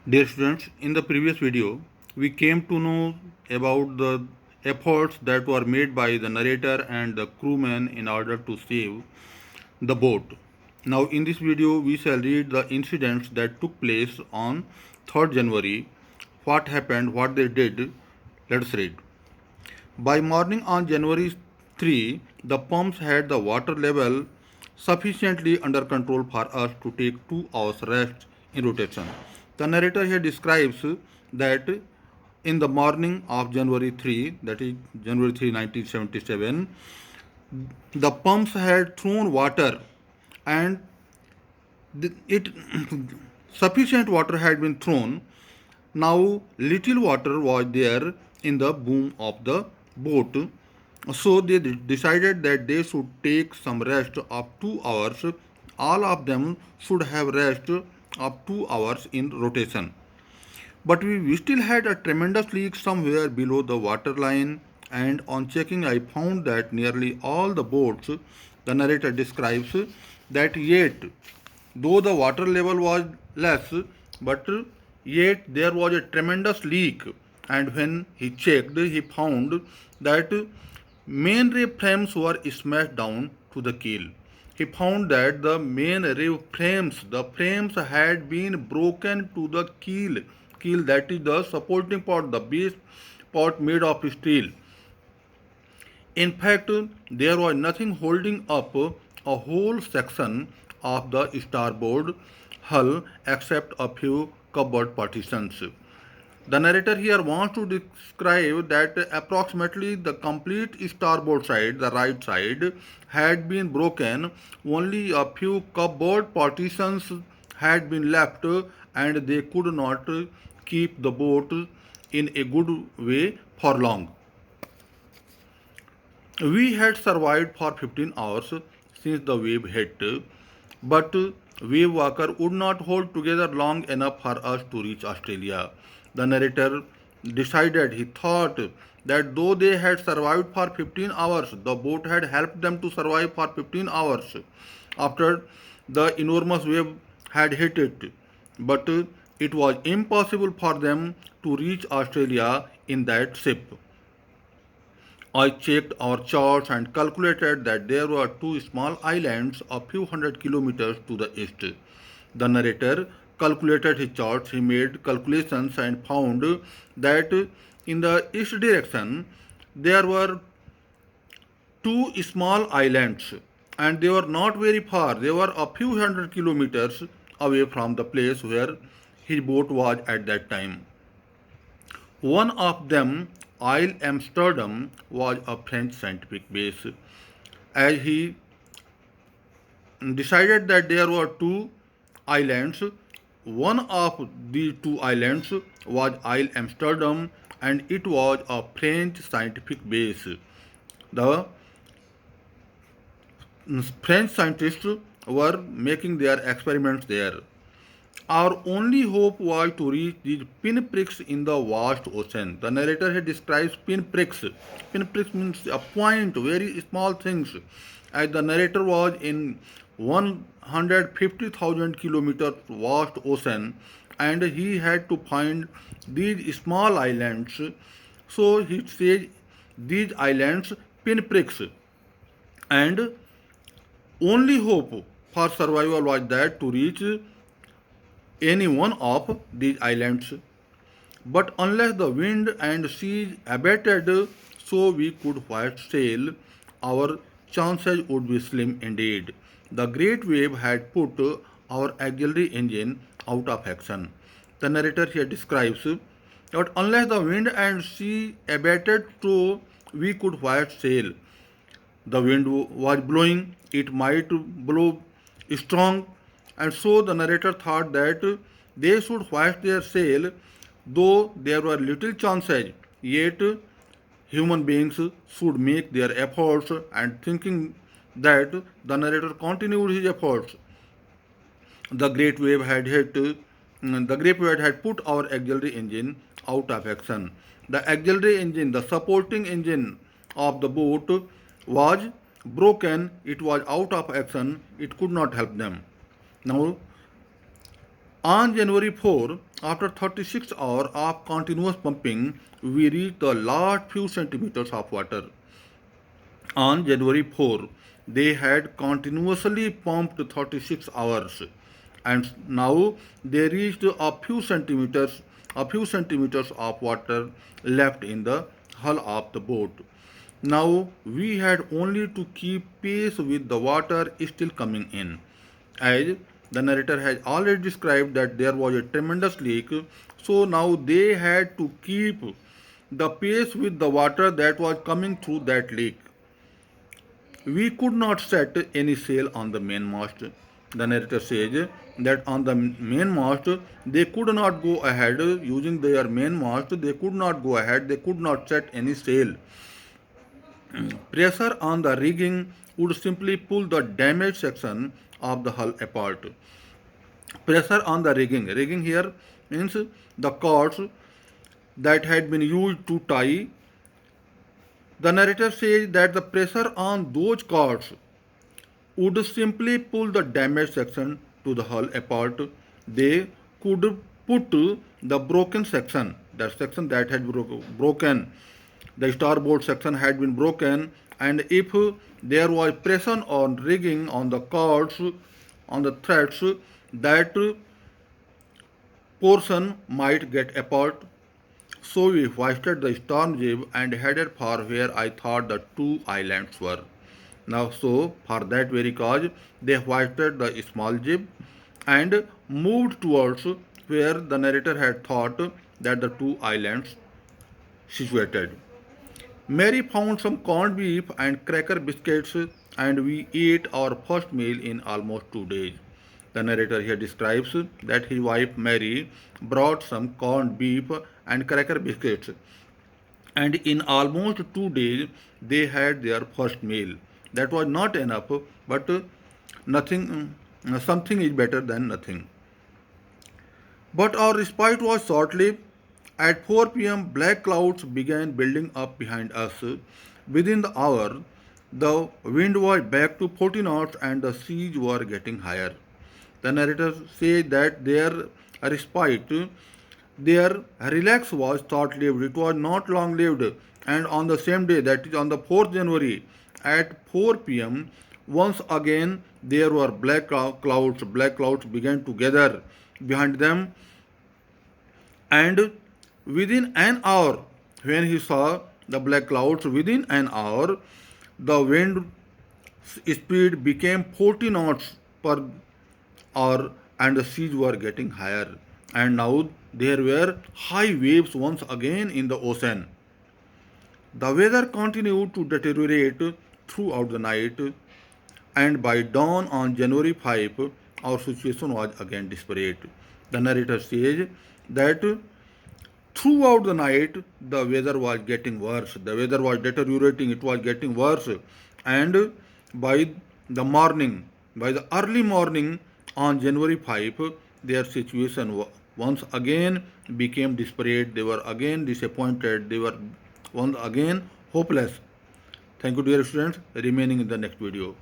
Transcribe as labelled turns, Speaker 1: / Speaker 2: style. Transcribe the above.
Speaker 1: Dear students, in the previous video, we came to know about the efforts that were made by the narrator and the crewmen in order to save the boat. Now, in this video, we shall read the incidents that took place on 3rd January, what happened, what they did. Let's read. By morning on January 3, the pumps had the water level sufficiently under control for us to take 2 hours rest in rotation. The narrator here describes that in the morning of January 3, that is January 3, 1977, the pumps had thrown water and it sufficient water had been thrown. Now little water was there in the boom of the boat, so they decided that they should take some rest of 2 hours. All of them should have rest of 2 hours in rotation. But we still had a tremendous leak somewhere below the water line, and on checking, I found that nearly all the boats, the narrator describes, that yet, though the water level was less, but yet there was a tremendous leak. And when he checked, he found that mainray frames were smashed down to the keel. He found that the main reef frames, the frames had been broken to the keel, that is the supporting part, the base part made of steel. In fact, there was nothing holding up a whole section of the starboard hull except a few cupboard partitions. The narrator here wants to describe that approximately the complete starboard side, the right side, had been broken. Only a few cupboard partitions had been left, and they could not keep the boat in a good way for long. We had survived for 15 hours since the wave hit, but wave walker would not hold together long enough for us to reach Australia. The narrator decided, he thought, that though they had survived for 15 hours, the boat had helped them to survive for 15 hours after the enormous wave had hit it. But it was impossible for them to reach Australia in that ship. I checked our charts and calculated that there were two small islands a few hundred kilometers to the east. The narrator calculated his charts, he made calculations and found that in the east direction there were two small islands, and they were not very far. They were a few hundred kilometers away from the place where his boat was at that time. One of them, Isle Amsterdam, was a French scientific base. As he decided that there were two islands, one of the two islands was Isle Amsterdam, and it was a French scientific base. The French scientists were making their experiments there. Our only hope was to reach these pinpricks in the vast ocean. The narrator here describes pinpricks. Pinpricks means a point, very small things. As the narrator was in 150,000 kilometers vast ocean, and he had to find these small islands. So he says these islands pinpricks, and only hope for survival was that to reach any one of these islands. But unless the wind and seas abated so we could hoist sail, our chances would be slim indeed. The great wave had put our auxiliary engine out of action. The narrator here describes that unless the wind and sea abated so we could hoist sail. The wind was blowing, it might blow strong, and so the narrator thought that they should hoist their sail, though there were little chances, yet human beings should make their efforts, and thinking that, the narrator continued his efforts. The great wave had put our auxiliary engine out of action. The auxiliary engine, the supporting engine of the boat, was broken. It was out of action. It could not help them. Now, On January 4, after 36 hours of continuous pumping, we reached the last few centimeters of water. On January 4, they had continuously pumped 36 hours, and now they reached a few centimeters of water left in the hull of the boat. Now we had only to keep pace with the water still coming in. As the narrator has already described that there was a tremendous leak, so now they had to keep the pace with the water that was coming through that leak. We could not set any sail on the mainmast. The narrator says that on the mainmast they could not go ahead using their mainmast, they could not go ahead, they could not set any sail. Pressure on the rigging would simply pull the damaged section of the hull apart. Pressure on the rigging here means the cords that had been used to tie. The narrator says that the pressure on those cords would simply pull the damaged section to the hull apart. They could put the broken section, the section that had broken, the starboard section had been broken, and if there was pressure on rigging, on the cords, on the threads, that portion might get apart. So we hoisted the storm jib and headed for where I thought the two islands were. Now, so for that very cause, they hoisted the small jib and moved towards where the narrator had thought that the two islands situated. Mary found some corned beef and cracker biscuits, and we ate our first meal in almost 2 days. The narrator here describes that his wife Mary brought some corned beef and cracker biscuits, and in almost 2 days they had their first meal. That was not enough, but nothing, something is better than nothing. But our respite was short lived. At 4 p.m., black clouds began building up behind us. Within the hour, the wind was back to 40 knots and the seas were getting higher. The narrator says that their respite, their relax was short lived, it was not long lived. And on the same day, that is on the 4th January, at 4 p.m., once again there were black clouds began to gather behind them, and within an hour, when he saw the black clouds, within an hour, the wind speed became 40 knots per hour and the seas were getting higher. And now there were high waves once again in the ocean. The weather continued to deteriorate throughout the night, and by dawn on January 5, our situation was again desperate. The narrator says that throughout the night the weather was getting worse, the weather was deteriorating, it was getting worse, and by the morning, by the early morning on January 5, their situation once again became desperate, they were again disappointed, they were once again hopeless. Thank you, dear students, remaining in the next video.